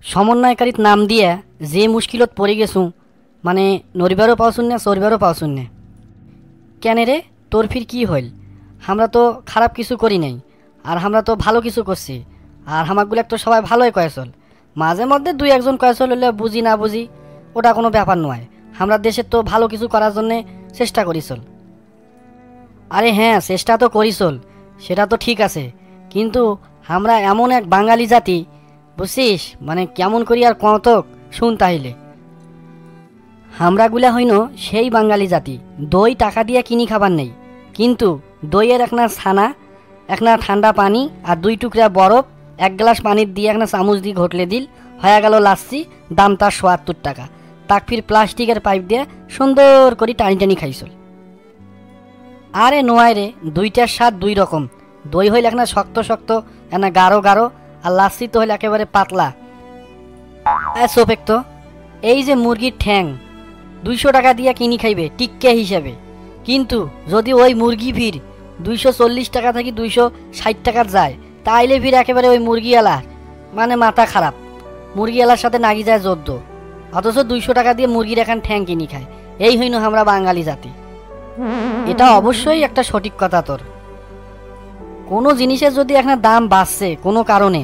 সমন্বয়কারীর নাম দিয়ে যে মুশকিলত পড়ে গেছু, মানে নড়িবারও পাওছুন না চড়িবারও পাওছুন না। কেন রে, তোর ফির কি হইল? আমরা তো খারাপ কিছু করি নাই, আর আমরা তো ভালো কিছু করছি। আর হামাকগুলো তো সবাই ভালোই কয়ে চল, মাঝে মধ্যে দুই একজন কয়ে চল হলে বুঝি না বুঝি, ওটা কোনো ব্যাপার নয়। আমরা দেশের তো ভালো কিছু করার জন্যে চেষ্টা করি চল। আরে হ্যাঁ, চেষ্টা তো করি চল, সেটা তো ঠিক আছে, কিন্তু আমরা এমন এক বাঙালি জাতি, বুঝছিস, মানে কেমন করি আর কতক শুন তাইলে। আমরাগুলা হইন সেই বাঙালি জাতি, দই টাকা দিয়ে কিনি খাবার নেই, কিন্তু দইয়ের একনা ছানা, একনা ঠান্ডা পানি আর 2 টুকরা বরফ, 1 গ্লাস পানির দিয়ে একনা চামচ দিয়ে ঘটলে দিল, হয়ে গেল লাচ্ছি, দাম তার ৭৭ টাকা। তাক ফির প্লাস্টিকের পাইপ দিয়ে সুন্দর করে টানি টানি খাইছিল। আরে নোয়াই রে, দুইটার স্বাদ 2 রকম। দই হইল একনা শক্ত শক্ত, একনা গাঢ় গাঢ়, আর লাচ্ছি তো হইল একেবারে পাতলা। সোপেক তো, এই যে মুরগির ঠ্যাং 200 টাকা দিয়ে কিনি খাইবে টিক্কা হিসাবে, কিন্তু যদি ওই মুরগি ফির 240 টাকা থেকে 260 টাকার যায়, তাইলে ফির একেবারে ওই মুরগিওয়ালার মানে মাথা খারাপ, মুরগিওয়ালার সাথে নাগি যায় যোদ্ধ, অথচ 200 টাকা দিয়ে মুরগির এখন ঠ্যাং কিনি খায়। এই হইন আমরা বাঙালি জাতি। এটা অবশ্যই একটা সঠিক কথা তোর। কোনো জিনিসের যদি এখন দাম বাড়ছে কোনো কারণে,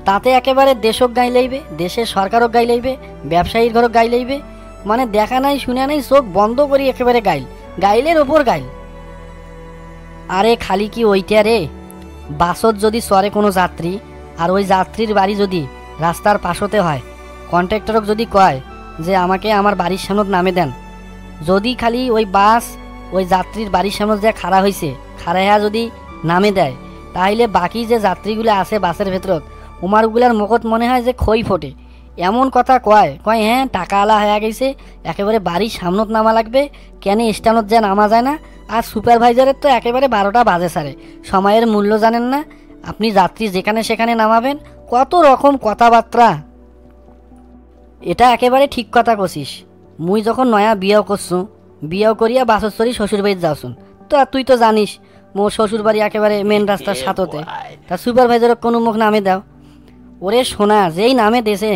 তাতে একেবারে দেশক গাই লইবে, দেশের সরকারও গাই লইবে, ব্যবসায়ীর ঘরও গাই লইবে, মানে দেখা নাই শুনে নাই চোখ বন্ধ করি একেবারে গাইলের ওপর গাইল। আরে খালি কি ওইটা রে, বাসত যদি চড়ে কোনো যাত্রী, আর ওই যাত্রীর বাড়ি যদি রাস্তার পাশতে হয়, কন্ট্রাক্টরক যদি কয় যে আমাকে আমার বাড়ির সামনে নামে দেন, যদি খালি ওই বাস ওই যাত্রীর বাড়ির সামনে যে খাড়া হয়েছে খাড়াইয়া যদি নামে দেয়, তাহলে বাকি যে যাত্রীগুলো আছে বাসের ভেতরত, উমারগুলার মুখত মনে হয় যে খই ফোটে। এমন কথা কয় হ্যাঁ টাকা আলা হয়ে গেছে, একেবারে বাড়ির সামনত নামা লাগবে, কেন স্ট্যান্ডত যা নামা যায় না। আর সুপারভাইজারের তো একেবারে 12টা বাজে সারে, সময়ের মূল্য জানেন না, আপনি যাত্রী যেখানে সেখানে নামাবেন, কত রকম কথাবার্তা। এটা একেবারে ঠিক কথা কছিস। মুই যখন নয়া বিয়াও করছু, বিয়াও করিয়া বাসস্তরী শ্বশুর বাড়িতে যাওছুন, তো আর তুই তো জানিস মোর শ্বশুর বাড়ি একেবারে মেন রাস্তার সাথতে, তা সুপারভাইজারক কোনো মুখ নামে দাও। ওরে সোনা, যেই নামে দেশে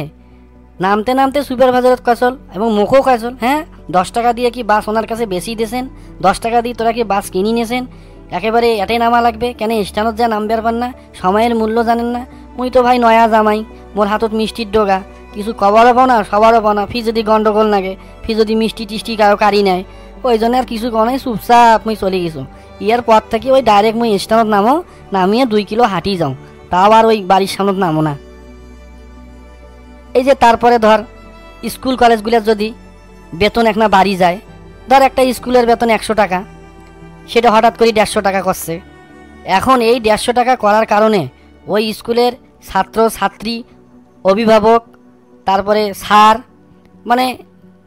নামতে নামতে সুপারভাইজারত কয়চল এবং মুখও কয়চল, হ্যাঁ 10 টাকা দিয়ে কি বাস ওনার কাছে বেশি দিয়েছেন? 10 টাকা দিয়ে তোরা কি বাস কিনি নিয়েছেন? একেবারে এটাই নামা লাগবে, কেন স্ট্যান্ডত যা নামবার পার না, সময়ের মূল্য জানেন না। মুই তো ভাই নয়া জামাই, মোর হাতত মিষ্টির ডোগা, কিছু কবারও পাও না সবারও পাও না, ফি যদি গন্ডগোল লাগে, ফি যদি মিষ্টি টিষ্টি কারো কারি নেয়, ওই জন্য আর কিছু কনে চুপচাপ মুই চলে গেছো। ইয়ার পর থেকে ওই ডাইরেক্ট মুই স্ট্যান্ডত নামো, নামিয়ে 2 কিলো হাঁটি যাও, তাও আর ওই বাড়ির সামনত নামো না। এই যে তারপরে ধর স্কুল কলেজগুলোর যদি বেতন একটা বাড়ি যায়, ধর একটা স্কুলের বেতন 100 টাকা, সেটা হঠাৎ করে 150 টাকা করছে। এখন এই 150 টাকা করার কারণে ওই স্কুলের ছাত্র ছাত্রী, অভিভাবক, তারপরে স্যার, মানে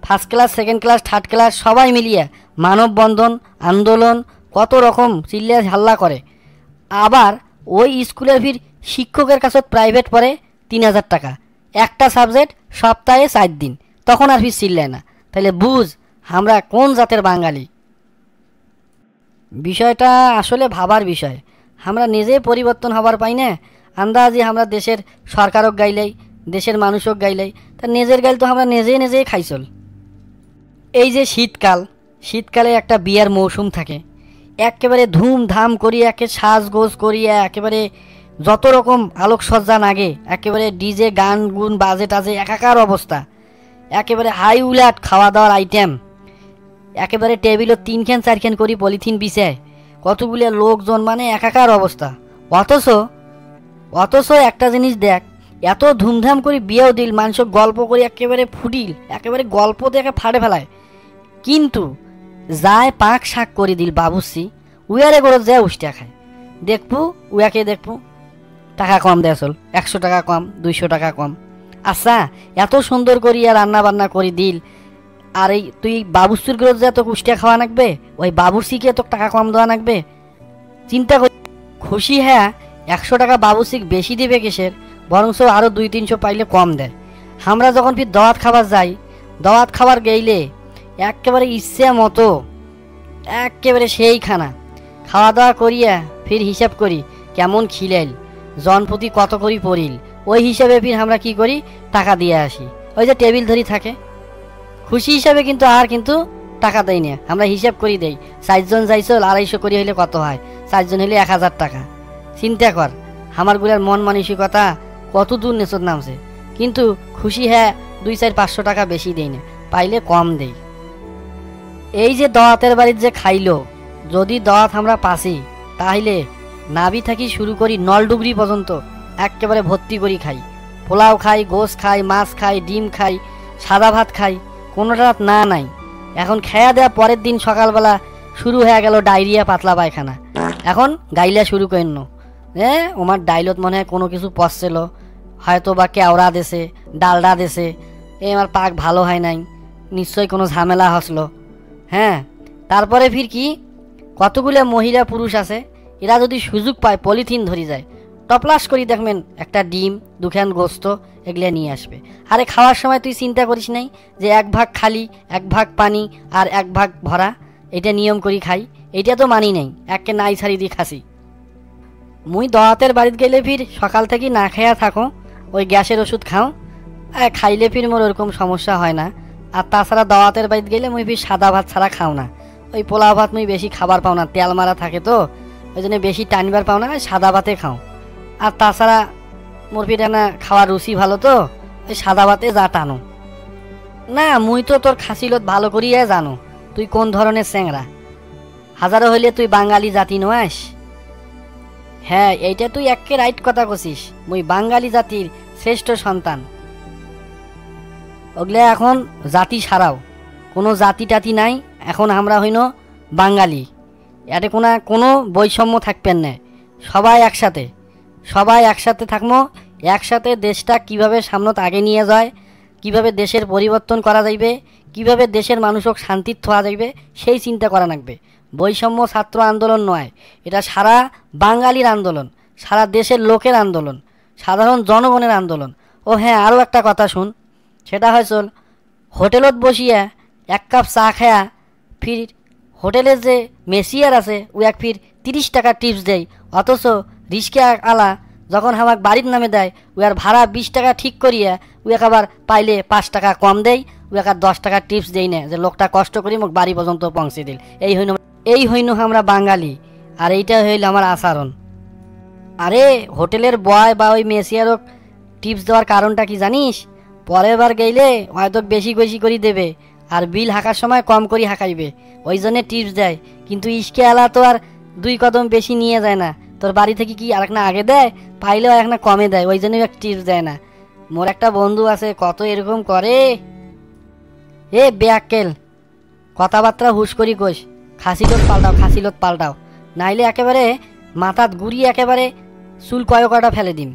first class second class third class সবাই মিলিয়ে মানববন্ধন আন্দোলন কত রকম চিল্লা হাল্লা করে। আবার ওই স্কুলের ফির শিক্ষকের কাছে প্রাইভেট পড়ে 3000 টাকা, একটা সাবজেক্ট সপ্তাহে 4 দিন, তখন আর ফির চিল্লায় না। তাহলে বুঝ আমরা কোন জাতের বাঙালি। বিষয়টা আসলে ভাবার বিষয়, আমরা নিজে পরিবর্তন হবার পাই না। আন্দাজি আমরা দেশের সরকারক গাইলাই, দেশের মানুষক গাইলাই, তা নিজের গাইল তো আমরা নিজেই খাইছল। এই যে শীতকাল, শীতকালে একটা বিয়ার মৌসুম থাকে, একেবারে ধুমধাম করিয়া একে সাজগোজ করিয়া একেবারে যত রকম আলোকসজ্জা নাগে, একেবারে ডিজে গান গুন বাজে টাজে একাকার অবস্থা, একেবারে হাই উলাট খাওয়া দাওয়ার আইটেম, একেবারে টেবিলও 3খান 4খান করি পলিথিন বিছায়, কতগুলো লোকজন, মানে একাকার অবস্থা। অথচ একটা জিনিস দেখ, এত ধুমধাম করে বিয়েও দিল, মানুষ গল্প করে একেবারে ফুটিল, একেবারে গল্প দেখে ফাটে ফেলায়, কিন্তু যায় পাক শাক করে দিল বাবুসি, উয়ারে করে যায় উষ্টা খায়। দেখবো উয়াকে দেখবো টাকা কম দেয়, আসল 100 টাকা কম, 200 টাকা কম। আচ্ছা, এত সুন্দর করিয়া রান্না বান্না করে দিল, আর এই তুই বাবুসির করে যে তোকে উষ্টা খাওয়া লাগবে, ওই বাবুসিকে তোকে টাকা কম দেওয়া লাগবে? চিন্তা করি খুশি, হ্যাঁ 100 টাকা বাবুসিক বেশি দিবে কিসের, বরংস আরও 200-300 পাইলে কম দেয়। আমরা যখন ফির দাওয়াত খাবার যাই, দাওয়াত খাবার গেইলে একেবারে ইচ্ছে মতো একেবারে সেই খানা খাওয়া দাওয়া করিয়া ফির হিসাব করি কেমন খিলাইল, জনপ্রতি কত করি পড়িল, ওই হিসাবে ফির আমরা কি করি, টাকা দিয়ে আসি। ওই যে টেবিল ধরি থাকে, খুশি হিসাবে কিন্তু আর কিন্তু টাকা দেই না, আমরা হিসাব করি দেই। 4 জন যাইছো 250 করে হইলে কত হয়, 4 জন হইলে 1000 টাকা। চিন্তা কর আমার গুলার মন মানসিকতা কত দূর নেচত নামছে। কিন্তু খুশি হ্যাঁ 2-4-500 টাকা বেশি দেই না, পাইলে কম দেই। এই যে দাওয়াতের বাড়ির যে খাইলো, যদি দাওয়াত আমরা পাসি তাহলে নাভি থাকি শুরু করি নলডুগরি পর্যন্ত একেবারে ভর্তি করি খাই। পোলাও খাই, গোশ খাই, মাছ খাই, ডিম খাই, সাদা ভাত খাই, কোনোটা না নাই। এখন খেয়া দেওয়া পরের দিন সকালবেলা শুরু হয়ে গেল ডায়রিয়া, পাতলা পায়খানা। এখন গাইলা শুরু করেন ওমার ডাইলত মনে হয় কোনো কিছু পচছিল, হয়তো বা কেওড়া দেশে, ডালডা দেশে, আমার পাক ভালো হয় নাই, নিশ্চয়ই কোনো ঝামেলা হসলো। হ্যাঁ, তারপরে ফির কি কতগুলো মহিলা পুরুষ আছে, এরা যদি সুযোগ পায় পলিথিন ধরি যায়, টপলাস করি দেখবেন একটা ডিম, 2 খান গোস্ত এগুলো নিয়ে আসবে। আরে খাওয়ার সময় তুই চিন্তা করিস নাই যে 1 ভাগ খালি, 1 ভাগ পানি আর 1 ভাগ ভরা, এটা নিয়ম করি খাই? এটা তো মানি নাই, একে নাই ছাড়ি দিয়ে খাসি। মুই দাওয়াতের বাড়িতে গেলে ফির সকাল থেকে না খেয়া থাকো, ওই গ্যাসের ওষুধ খাও, খাইলে ফির মোর ওরকম সমস্যা হয় না। আর তাছাড়া দাওয়াতের বাড়িতে গেলে মুই ফির সাদা ভাত ছাড়া খাও না, ওই পোলাও ভাত মুই বেশি খাবার পাও না, তেল মারা থাকে তো ওই জন্য বেশি টানবার পাও না, সাদা ভাতে খাও। আর তাছাড়া মোর ফির না খাওয়ার রুচি ভালো তো, ওই সাদা ভাতে যা টানো না। মুই তো তোর খাসিলত ভালো করিয়া জানো তুই কোন ধরনের চ্যাংরা, হাজারো হইলে তুই বাঙালি জাতি নয়াস। হ্যাঁ, এইটা তুই একে রাইট কথা কছিস, মুই বাঙালি জাতির শ্রেষ্ঠ সন্তান। ওগুলা এখন জাতি ছাড়াও কোনো জাতি টাতি নাই, এখন আমরা হইন বাঙালি। এতে কোনো বৈষম্য থাকবেন না, সবাই একসাথে, সবাই একসাথে থাকবো। একসাথে দেশটা কিভাবে সামনত আগে নিয়ে যায়, কিভাবে দেশের পরিবর্তন করা যাইবে, কিভাবে দেশের মানুষক শান্তির থোয়া যাইবে, সেই চিন্তা করা লাগবে। বৈষম্য ছাত্র আন্দোলন নয়, এটা সারা বাঙালির আন্দোলন, সারা দেশের লোকের আন্দোলন, সাধারণ জনগণের আন্দোলন। ও হ্যাঁ, আরও একটা কথা শুন, সেটা হয়েছে হোটেলত বসিয়া 1 কাপ চা খায়া ফির হোটেলের যে মেসিয়ার আছে ও এক ফির 30 টাকা টিপস দেয়, অথচ রিস্কা আলা যখন আমার বাড়ির নামে দেয় ও আর ভাড়া 20 টাকা ঠিক করিয়া ও এক আবার পাইলে 5 টাকা কম দেয়, ও এক আর 10 টাকা টিপস দেই না যে লোকটা কষ্ট করি মোক বাড়ি পর্যন্ত পৌঁছে দিল। এই হইন আমরা বাঙালি, আর এইটা হইল আমার আচরণ। আরে হোটেলের বয় বা ওই মেসিয়ারক টিপস দেওয়ার কারণটা কি জানিস? পরের বার গেলে হয়তো বেশি বেশি করে দেবে, আর বিল হাঁকার সময় কম করে হাঁকাইবে, ওই জন্যে টিপস দেয়। কিন্তু ইস্কে আলা তো আর 2 কদম বেশি নিয়ে যায় না, তোর বাড়ি থেকে কি আর একটা আগে দেয়, পাইলেও একটা কমে দেয়, ওই জন্য টিপস দেয় না। মোর একটা বন্ধু আছে কত এরকম করে। এ বেয়াক্কেল, কথাবার্তা হুশ করি কোষ, খাসিলত পাল্টাও, খাসিলত পাল্টাও, নাইলে একেবারে মাথাত গুড়ি একেবারে চুল কয়টা ফেলে দিম।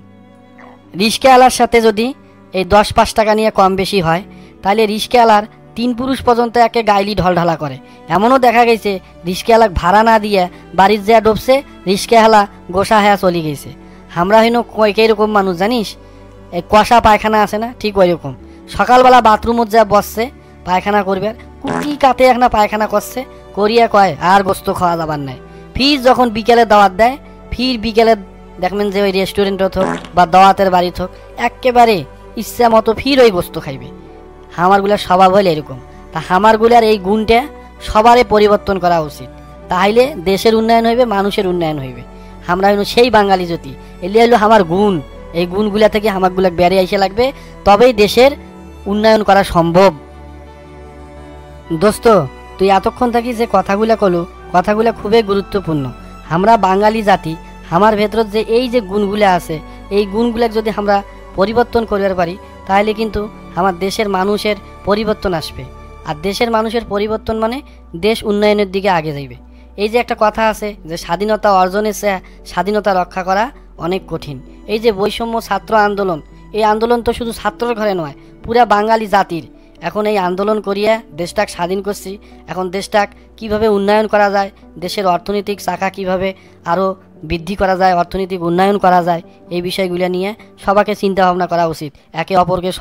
রিস্কাওয়ালার সাথে যদি এই 10-5 টাকা নিয়ে কম বেশি হয়, তাহলে রিস্কাওয়ালার 3 পুরুষ পর্যন্ত একে গাইলি ঢলঢালা করে। এমনও দেখা গেছে রিস্কাওয়ালাক ভাড়া না দিয়ে বাড়ির যা ডুবছে, রিস্কাওয়ালা গোসা হ্যাঁ চলে গেছে। আমরা হইন কীরকম মানুষ জানিস, এই কষা পায়খানা আছে না, ঠিক ওই রকম। সকালবেলা বাথরুমত যা বসছে পায়খানা করবে, কুটি কাতে একটা পায়খানা করছে, করিয়া কয় আর গোস্ত খাওয়া যাবার নাই। ফির যখন বিকেলে দাওয়াত দেয়, ফির বিকেলে দেখবেন যে ওই রেস্টুরেন্টত হোক বা দাওয়াতের বাড়িত হোক একেবারে ইচ্ছা মতো ফির ওই গোস্ত খাইবে। হামারগুলার স্বভাব হইলে এরকম। তা হামারগুলার এই গুণটা সবারই পরিবর্তন করা উচিত, তাহলে দেশের উন্নয়ন হইবে, মানুষের উন্নয়ন হইবে। আমরা হইল সেই বাঙালি জাতি, এলে হইলো আমার গুণ। এই গুণগুলা থেকে আমারগুলা বেড়ে আইসে লাগবে, তবেই দেশের উন্নয়ন করা সম্ভব। দোস্ত, তুই এতক্ষণ থাকি যে কথাগুলা কলু, কথাগুলা খুবই গুরুত্বপূর্ণ। আমরা বাঙালি জাতি, আমার ভেতর যে এই যে গুণগুলা আছে, এই গুণগুলা যদি আমরা পরিবর্তন করতে পারি, তাহলে কিন্তু আমার দেশের মানুষের পরিবর্তন আসবে। আর দেশের মানুষের পরিবর্তন মানে দেশ উন্নয়নের দিকে আগে যাইবে। এই যে একটা কথা আছে যে স্বাধীনতা অর্জনের চেয়ে স্বাধীনতা রক্ষা করা অনেক কঠিন। এই যে বৈষম্য ছাত্র আন্দোলন, এই আন্দোলন তো শুধু ছাত্রর ঘরে নয়, পুরা বাঙালি জাতির। এখন এই আন্দোলন করিয়া দেশটাকে স্বাধীন করছি, এখন দেশটাকে কীভাবে উন্নয়ন করা যায়, দেশের অর্থনৈতিক শাখা কীভাবে আরও বৃদ্ধি করা যায়, অর্থনৈতিক উন্নয়ন করা যায়, এই বিষয়গুলো নিয়ে সবাইকে চিন্তা ভাবনা করা উচিত, একে অপরকে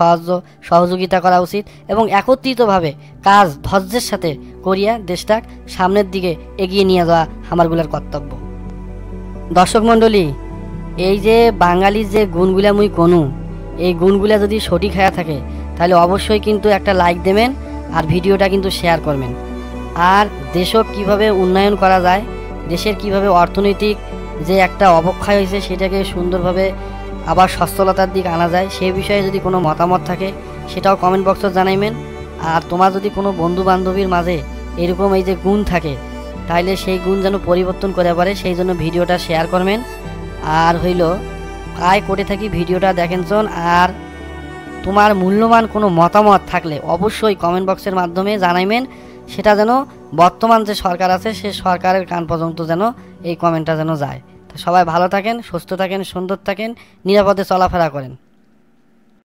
সহযোগিতা করা উচিত এবং একত্রিতভাবে কাজ ধৈর্যের সাথে করিয়া দেশটাকে সামনের দিকে এগিয়ে নিয়ে যাওয়া আমারগুলোর কর্তব্য। দর্শক মণ্ডলী, এই যে বাঙালির যে গুণগুলা মুই কোনু, এই গুণগুলা যদি সঠিক হয়ে থাকে তাহলে অবশ্যই কিন্তু একটা লাইক দেবেন আর ভিডিওটা কিন্তু শেয়ার করবেন। আর দেশও কিভাবে উন্নয়ন করা যায়, দেশের কিভাবে অর্থনৈতিক যে একটা অবক্ষয় হয়েছে সেটাকে সুন্দরভাবে আবার সচ্ছলতার দিক আনা যায়, সেই বিষয়ে যদি কোনো মতামত থাকে সেটাও কমেন্ট বক্সে জানাইবেন। আর তোমার যদি কোনো বন্ধু বান্ধবীর মাঝে এরকম এই যে গুণ থাকে তাহলে সেই গুণ যেন পরিবর্তন করে পারে, সেই জন্য ভিডিওটা শেয়ার করবেন। আর হইল আয় করে থাকি ভিডিওটা দেখেনছেন। আর তোমার মূল্যবান কোনো মতামত থাকলে অবশ্যই কমেন্ট বক্সের মাধ্যমে জানাইবেন, সেটা যেন বর্তমান যে সরকার আছে সে সরকারের কান পর্যন্ত যেন এই কমেন্টটা যেন যায়। তো সবাই ভালো থাকেন, সুস্থ থাকেন, সুন্দর থাকেন, নিরাপদে চলাফেরা করেন।